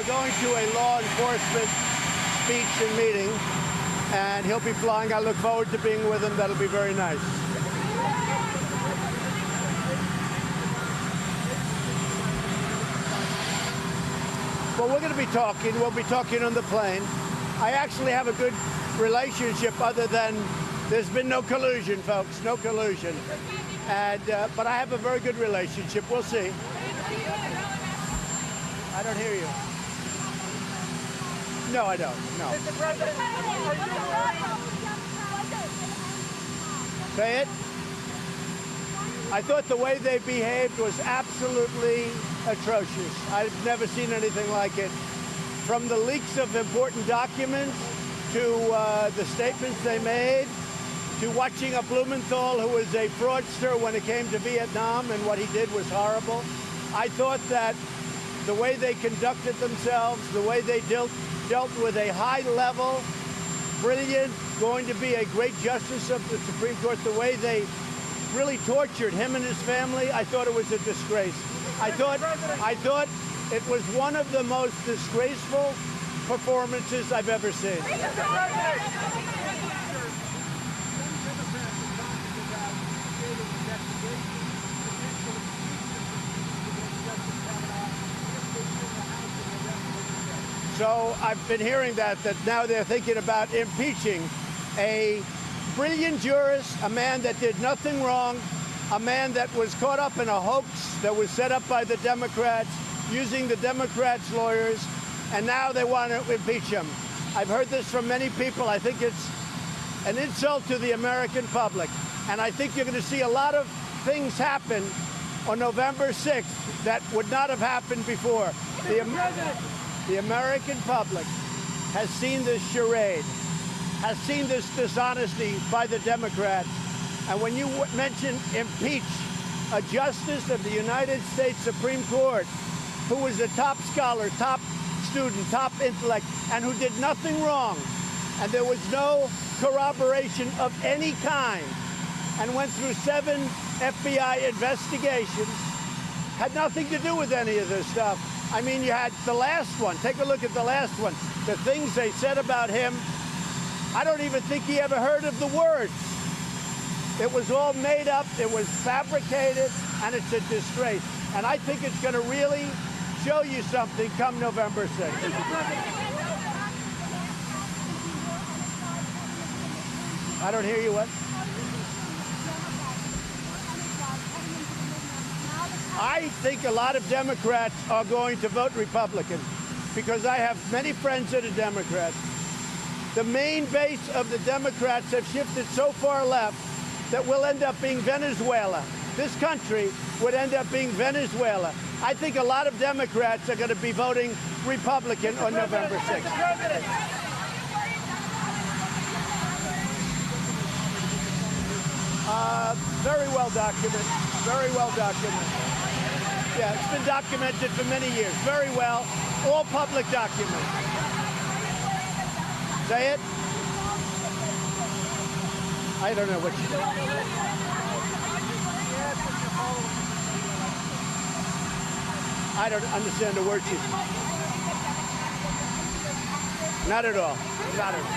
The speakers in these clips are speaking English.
we're going to a law enforcement speech and meeting, and he'll be flying. I look forward to being with him. That'll be very nice. Well, we're going to be talking. We'll be talking on the plane. I actually have a good relationship, other than there's been no collusion, folks, no collusion. And but I have a very good relationship. We'll see. I don't hear you. No, I don't. No. Mr. President, are you worried? Say it. I thought the way they behaved was absolutely atrocious. I've never seen anything like it. From the leaks of important documents to the statements they made, to watching a Blumenthal who was a fraudster when it came to Vietnam, and what he did was horrible. I thought that the way they conducted themselves, the way they dealt with a high-level, brilliant, going to be a great justice of the Supreme Court, the way they really tortured him and his family, I thought it was a disgrace. I thought it was one of the most disgraceful performances I've ever seen. So I've been hearing that now they're thinking about impeaching a brilliant jurist, a man that did nothing wrong, a man that was caught up in a hoax that was set up by the Democrats, using the Democrats' lawyers, and now they want to impeach him. I've heard this from many people. I think it's an insult to the American public. And I think you're going to see a lot of things happen on November 6th that would not have happened before. The American public has seen this charade, has seen this dishonesty by the Democrats. And when you mention impeach a justice of the United States Supreme Court who was a top scholar, top student, top intellect, and who did nothing wrong, and there was no corroboration of any kind, and went through 7 FBI investigations, had nothing to do with any of this stuff. I mean, you had the last one. Take a look at the last one. The things they said about him, I don't even think he ever heard of the words. It was all made up, it was fabricated, and it's a disgrace. And I think it's going to really show you something come November 6th. I don't hear you, what? I think a lot of Democrats are going to vote Republican because I have many friends that are Democrats. The main base of the Democrats have shifted so far left that we'll end up being Venezuela. This country would end up being Venezuela. I think a lot of Democrats are going to be voting Republican on November 6th. Very well documented. Very well documented. Yeah, it's been documented for many years. Very well. All public documents. Say it? I don't know what you said. I don't understand the word you said. Not at all. Not at all.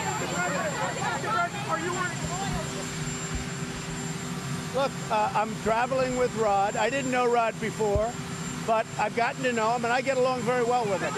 Look, I'm traveling with Rod. I didn't know Rod before, but I've gotten to know him, and I get along very well with him.